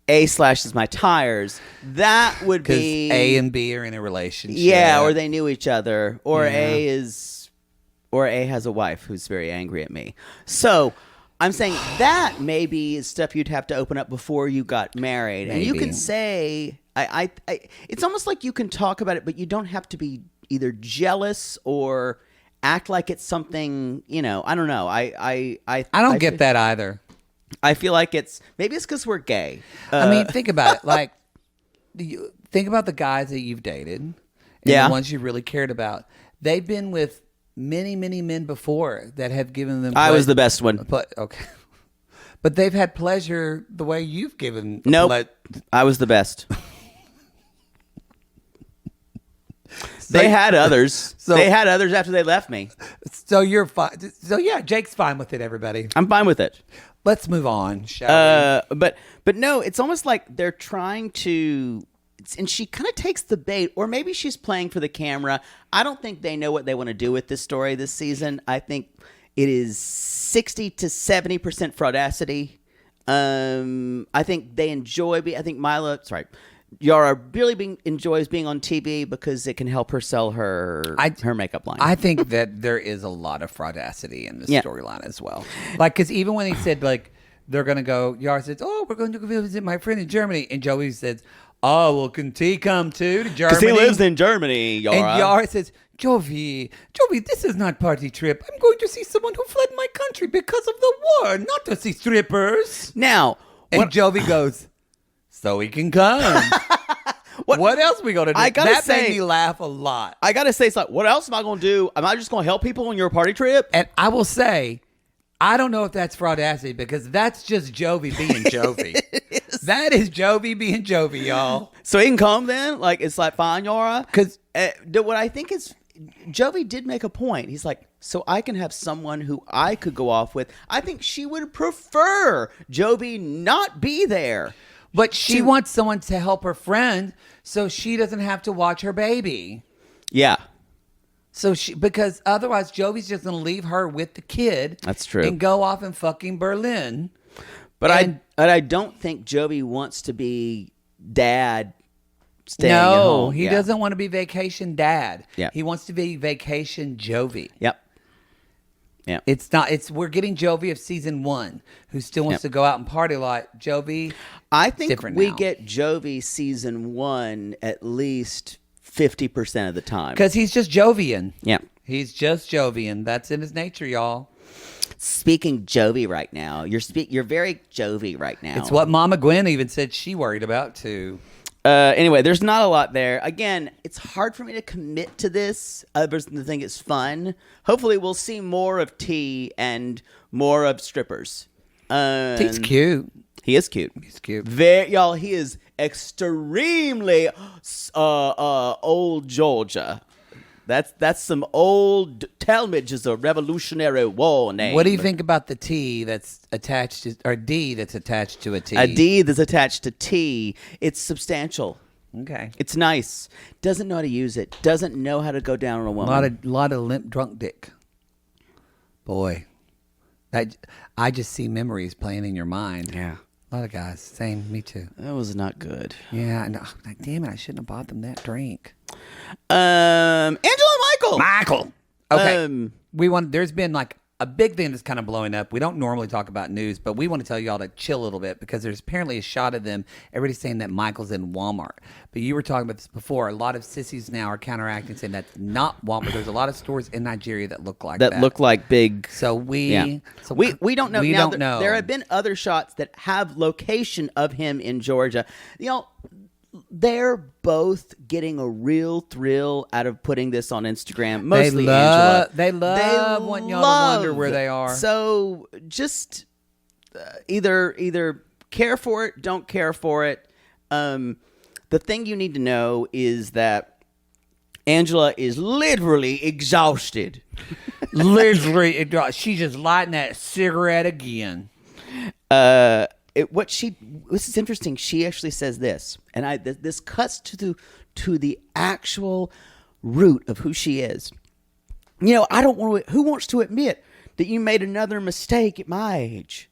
A slashes my tires, that would Because be A and B are in a relationship. yeah, or they knew each other, or Yeah. A has a wife who's very angry at me. So I'm saying that maybe is stuff you'd have to open up before you got married, and you Maybe. can say, I it's almost like you can talk about it, but you don't have to be either jealous or act like it's something. I don't know. I don't get that either. I feel like maybe it's because we're gay. I mean, think about it. Like, think about the guys that you've dated, and Yeah. the ones you really cared about. They've been with many, many men before that have given them. I was the best one. But okay, but they've had pleasure the way you've given. Nope, I was the best. So- They had others. So- They had others after they left me. So you're fine. So yeah, Jake's fine with it. Everybody, I'm fine with it. let's move on, shall we? But no, it's almost like they're trying to, and she kind of takes the bait, or maybe she's playing for the camera. I don't think they know what they want to do with this story this season. I think it is 60 to 70% fraudacity. I think they enjoy. I think Yara really enjoys being on TV because it can help her sell her makeup line. I think that there is a lot of fraudacity in this Yeah. storyline as well. Like, because even when he said, like, they're going to go, Yara says, oh, we're going to go visit my friend in Germany. And Joey says, oh, well, can T come too to Germany? Because he lives in Germany, Yara. And Yara says, Jovi, this is not party trip. I'm going to see someone who fled my country because of the war, not to see strippers. Now, And Jovi goes, so he can come. What else we going to do? I gotta that say- made me laugh a lot. I got to say, it's like, what else am I going to do? Am I just going to help people on your party trip? And I will say, I don't know if that's fraudacity because that's just Jovi being Jovi. That is Jovi being Jovi, y'all. So he can come then? Like, it's like, fine, Yara? 'Cause- what I think is, Jovi did make a point. He's like, so I can have someone who I could go off with. I think she would prefer Jovi not be there. But she wants someone to help her friend so she doesn't have to watch her baby. Yeah. So because otherwise Jovi's just going to leave her with the kid. That's true. And go off in fucking Berlin. But And- I don't think Jovi wants to be dad staying at No, home. he Yeah. doesn't want to be vacation dad. Yeah. He wants to be vacation Jovi. Yep. Yeah. We're getting Jovi of season 1 who still wants to go out and party a lot. Jovi, I think different we now. get Jovi season 1 at least 50% of the time. because he's just Jovian. Yeah. He's just Jovian. That's in his nature, y'all. Speaking Jovi right now, you're very Jovi right now. It's what Mama Gwen even said she worried about too. Anyway, there's not a lot there. Again, it's hard for me to commit to this other than to think it's fun. Hopefully, we'll see more of T and more of strippers. He's cute. He is cute. He's cute. Y'all, he is extremely old Georgia. That's some old Talmadge is a Revolutionary War name. What do you think about the T that's attached to, or D that's attached to a T? A D that's attached to T. It's substantial. Okay. It's nice. Doesn't know how to use it. Doesn't know how to go down on a woman. Lot of limp drunk dick. Boy, I just see memories playing in your mind. Yeah. A lot of guys. Same. Me too. That was not good. Yeah. No, like, damn it! I shouldn't have bought them that drink. Angela Michael. Michael. Okay. Um, There's been like a big thing that's kind of blowing up. We don't normally talk about news, but we want to tell y'all to chill a little bit because there's apparently a shot of them. Everybody's saying that Michael's in Walmart. But you were talking about this before. A lot of sissies now are counteracting, saying that's not Walmart. There's a lot of stores in Nigeria that look like that. that look like big. So we don't know. We Now, don't know. There have been other shots that have location of him in Georgia. they're both getting a real thrill out of putting this on Instagram. Mostly Angela. They love wanting y'all to wonder where they are. So just either care for it, don't care for it. The thing you need to know is that Angela is literally exhausted. Literally, she's just lighting that cigarette again. This is interesting. She actually says this, and this cuts to the actual root of who she is. You know, I don't want to. Who wants to admit that you made another mistake at my age?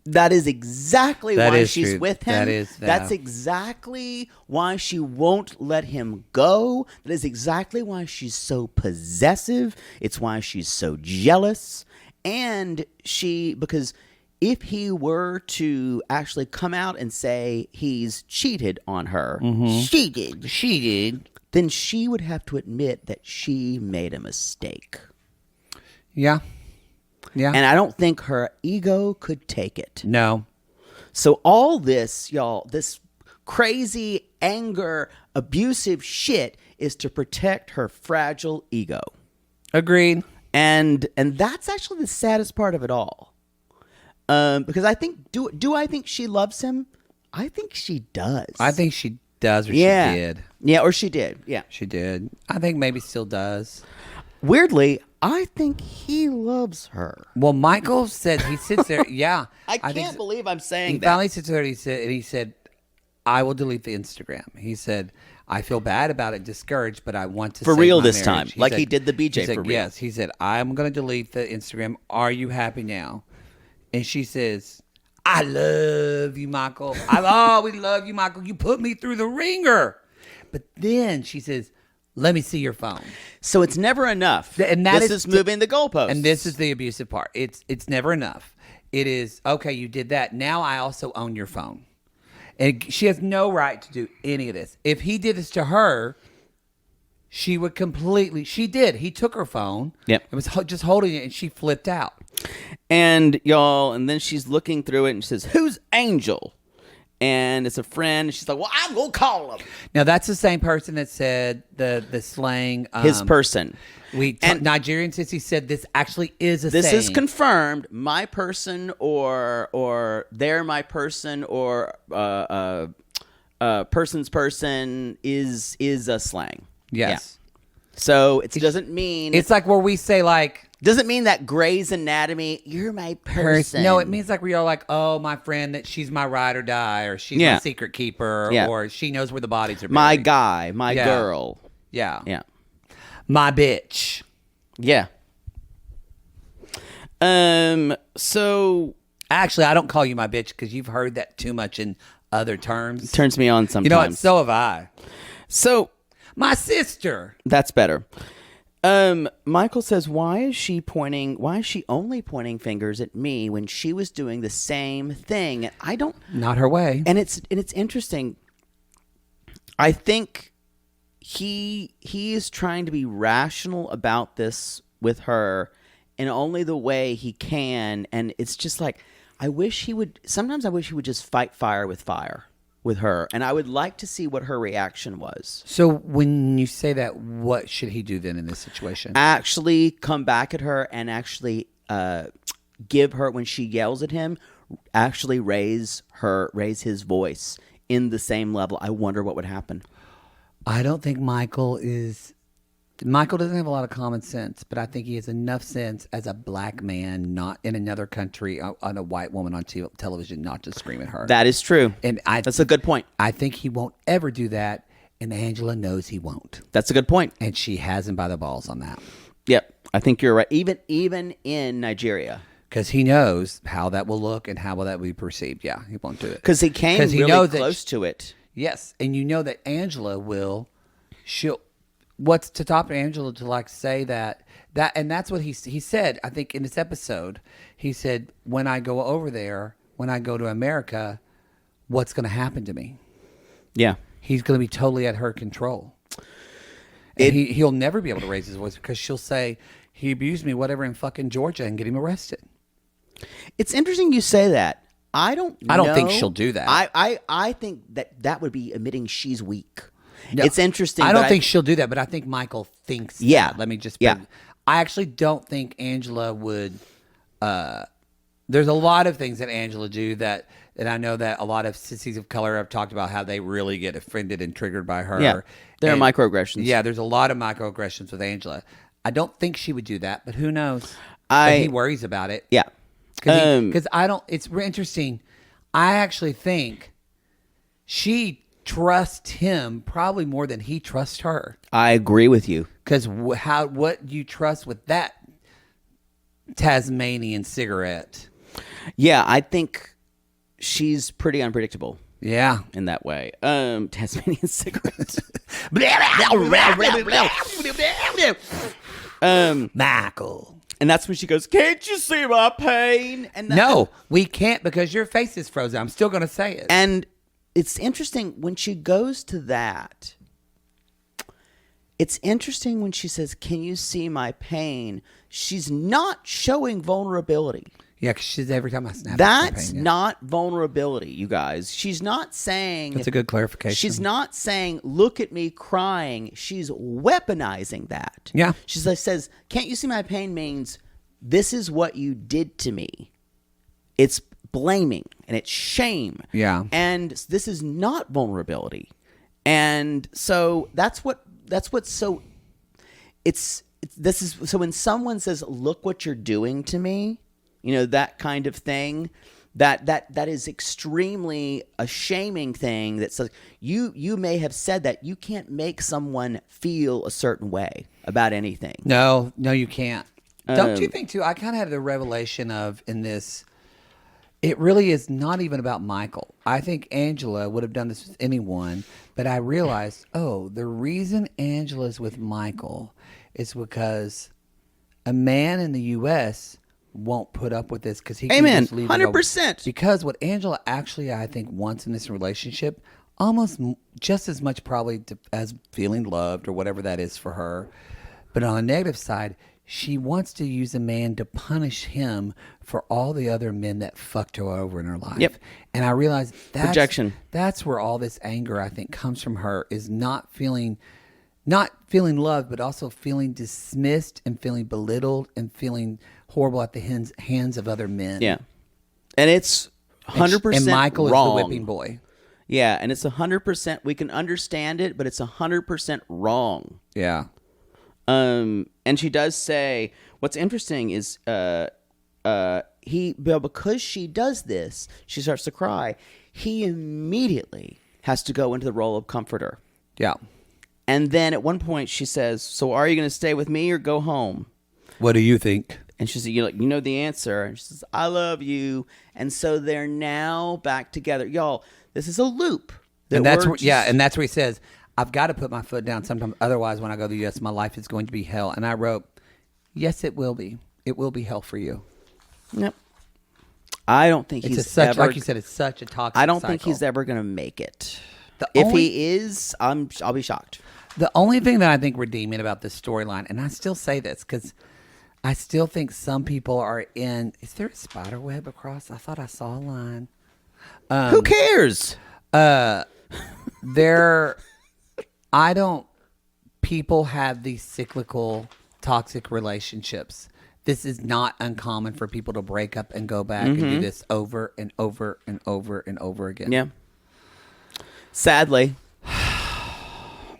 That is exactly why she's true. with him. That's exactly why she won't let him go. That is exactly why she's so possessive. It's why she's so jealous. And because if he were to actually come out and say he's cheated on her, she did, then she would have to admit that she made a mistake. Yeah. Yeah. And I don't think her ego could take it. No. So all this, y'all, this crazy anger, abusive shit is to protect her fragile ego. Agreed. And that's actually the saddest part of it all. Because I think, do I think she loves him? I think she does. I think she does, or she did. Yeah, or she did. Yeah. She did. I think maybe still does. Weirdly, I think he loves her. Well, Michael said he sits there. Yeah. I can't believe I'm saying he that. He finally sits there and he said, I will delete the Instagram. He said, I feel bad about it, discouraged, but I want to for save real my this marriage. time, like he did the BJ said, for real. Yes, he said, I'm going to delete the Instagram. Are you happy now? And she says, I love you, Michael. I've always loved you, Michael. You put me through the ringer. But then she says, let me see your phone. So it's never enough. And this is moving the goalposts. And this is the abusive part. It's never enough. It is, okay, you did that. Now I also own your phone. And she has no right to do any of this. If he did this to her, she would completely... She did. He took her phone. Yep. And was just holding it, and she flipped out. And, y'all, and then she's looking through it, and she says, who's Angel? And it's a friend. And she's like, well, I'm going to call him. Now, that's the same person that said the slang... his person. Nigerian Sissy said this actually is a This saying. is confirmed. My person or they're my person or person's person is a slang. Yes. Yeah. So it doesn't mean... It's like where we say like... Doesn't mean that Grey's Anatomy, you're my person. No, it means like we are like, oh, my friend, that she's my ride or die, or she's my secret keeper, or she knows where the bodies are buried. My guy, my girl. Yeah. Yeah. My bitch. Yeah. So... Actually, I don't call you my bitch because you've heard that too much in other terms. It turns me on sometimes. You know what? So have I. So... My sister. That's better. Michael says, why is she only pointing fingers at me when she was doing the same thing? And I don't... Not her way. And it's interesting. I think he is trying to be rational about this with her in only the way he can. And it's just like, sometimes I wish he would just fight fire with fire with her. And I would like to see what her reaction was. So when you say that, what should he do then in this situation? Actually come back at her and actually give her, when she yells at him, actually raise his voice in the same level. I wonder what would happen. I don't think Michael doesn't have a lot of common sense, but I think he has enough sense as a black man, not in another country, on a white woman on television, not to scream at her. That is true. And that's a good point. I think he won't ever do that, and Angela knows he won't. That's a good point. And she has him by the balls on that. Yep, I think you're right. Even in Nigeria. Because he knows how that will look and how will that be perceived. Yeah, he won't do it. Because he came really close to it. Yes, and you know that Angela what's to top Angela to like say that and that's what he said. I think in this episode, he said, when I go over there, when I go to America, what's going to happen to me? Yeah. He's going to be totally at her control. And he'll never be able to raise his voice because she'll say, he abused me, whatever, in fucking Georgia, and get him arrested. It's interesting you say that. I don't think she'll do that. I think that would be admitting she's weak. No, it's interesting. I don't think she'll do that, but I think Michael thinks Yeah. that. Let me just Yeah. I actually don't think Angela would there's a lot of things that Angela do that I know that a lot of sissies of color have talked about how they really get offended and triggered by her. Yeah. There are microaggressions. Yeah, there's a lot of microaggressions with Angela. I don't think she would do that, but who knows? I- But he worries about it. Yeah. Because I don't. It's interesting. I actually think she trusts him probably more than he trusts her. I agree with you. Because what you trust with that Tasmanian cigarette? Yeah, I think she's pretty unpredictable Yeah. in that way. Tasmanian cigarette. Michael. And that's when she goes, "Can't you see my pain?" And No, we can't because your face is frozen. I'm still going to say it. And it's interesting when she goes to that. It's interesting when she says, "Can you see my pain?" She's not showing vulnerability. Yeah, because she's every time I snap. That's not vulnerability, you guys. She's not saying. That's a good clarification. She's not saying, "Look at me crying." She's weaponizing that. Yeah. She says, "Can't you see my pain?" means this is what you did to me. It's blaming and it's shame. Yeah. And this is not vulnerability. And so that's what's so so when someone says, "Look what you're doing to me," that kind of thing, that is extremely a shaming thing. That says you may have said that you can't make someone feel a certain way about anything. No, you can't. Don't you think too? I kind of had the revelation of in this. It really is not even about Michael. I think Angela would have done this with anyone, but I realized, the reason Angela's with Michael is because a man in the U.S. won't put up with this because he can Amen. just leave 100%. Because what Angela actually, I think, wants in this relationship, almost just as much probably as feeling loved or whatever that is for her, but on the negative side, she wants to use a man to punish him for all the other men that fucked her over in her life. Yep. And I realized Projection. That's where all this anger, I think, comes from her, is not feeling loved, but also feeling dismissed and feeling belittled and feeling horrible at the hands of other men. Yeah. And it's 100% And Michael wrong. is the whipping boy. Yeah, and it's 100%. We can understand it, but it's 100% wrong. Yeah. And she does say, what's interesting is, because she does this, she starts to cry. He immediately has to go into the role of comforter. Yeah. And then at one point she says, "So are you going to stay with me or go home?" What do you think? And she said, "You know the answer." And she says, "I love you." And so they're now back together. Y'all, this is a loop. And that's where he says, "I've got to put my foot down sometime. Otherwise, when I go to the U.S., my life is going to be hell." And I wrote, "Yes, it will be. It will be hell for you." Yep. I don't think It's like you said, it's such a toxic I don't cycle. think he's ever going to make it. If he is, I'll be shocked. The only thing that I think redeeming about this storyline, and I still say this because I still think some people are in. Is there a spider web across? I thought I saw a line. Who cares? People have these cyclical, toxic relationships. This is not uncommon for people to break up and go back and do this over and over and over and over again. Yeah. Sadly.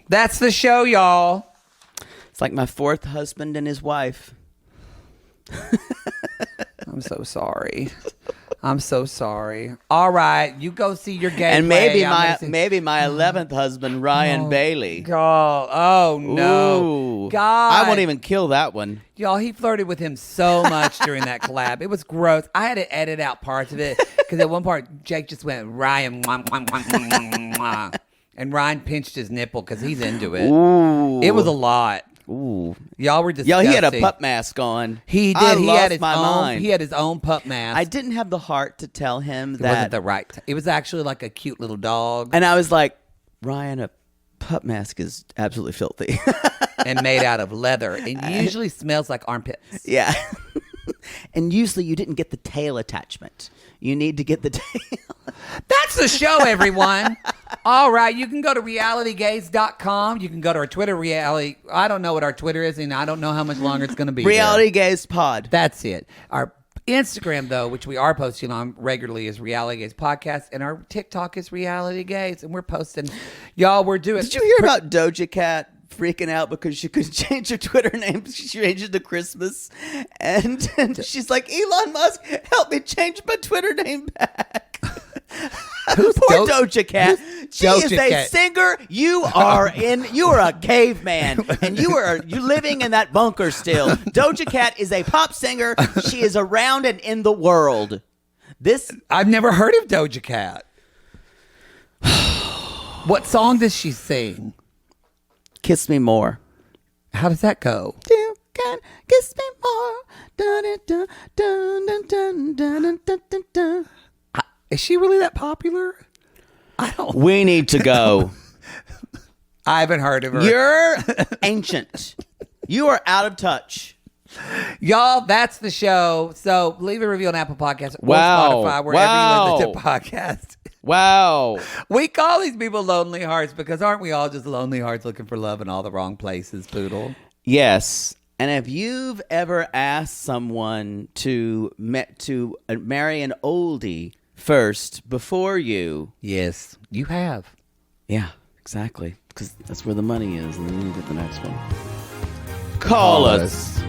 That's the show, y'all. It's like my fourth husband and his wife. I'm so sorry. I'm so sorry. All right, you go see your gay And play. maybe my 11th husband, Ryan Bailey. God. Oh, no. Ooh. God. I won't even kill that one. Y'all, he flirted with him so much during that collab. It was gross. I had to edit out parts of it because at one part, Jake just went, Ryan, mwah, mwah, mwah, mwah, mwah, mwah. And Ryan pinched his nipple because he's into it. Ooh. It was a lot. Ooh. Y'all were disgusting. Yo, he had a pup mask on. He did. He had his own. He had his own pup mask. I didn't have the heart to tell him It that. wasn't the right. It was actually like a cute little dog And I was like, Ryan, a pup mask is absolutely filthy. and made out of leather. It usually smells like armpits. Yeah. And usually you didn't get the tail attachment. You need to get the tail. That's the show, everyone. All right, you can go to realitygaze.com. You can go to our Twitter, reality. I don't know what our Twitter is, and I don't know how much longer it's going to be. Reality Gaze Pod. That's it. Our Instagram, though, which we are posting on regularly, is Reality Gaze Podcast, and our TikTok is Reality Gaze, and we're posting. Y'all, we're doing. Did you hear about Doja Cat freaking out because she couldn't change her Twitter name? She changed it to Christmas, and she's like, Elon Musk, help me change my Twitter name back. Poor Doja Cat. She is a singer. You are a caveman, and you're living in that bunker still. Doja Cat is a pop singer. She is around and in the world. I've never heard of Doja Cat. What song does she sing? Kiss Me More. How does that go? You can kiss me more. Dun, dun, dun, dun, dun, dun, dun, dun, dun. Is she really that popular? I don't. We need to go. I haven't heard of her. You're ancient. You are out of touch. Y'all, that's the show. So leave a review on Apple Podcasts or Wow. Spotify, wherever you listen to podcasts. Wow. We call these people lonely hearts because aren't we all just lonely hearts looking for love in all the wrong places, Poodle? Yes. And if you've ever asked someone to marry an oldie first before you. Yes, you have. Yeah, exactly. Because that's where the money is. And then you get the next one. Call us.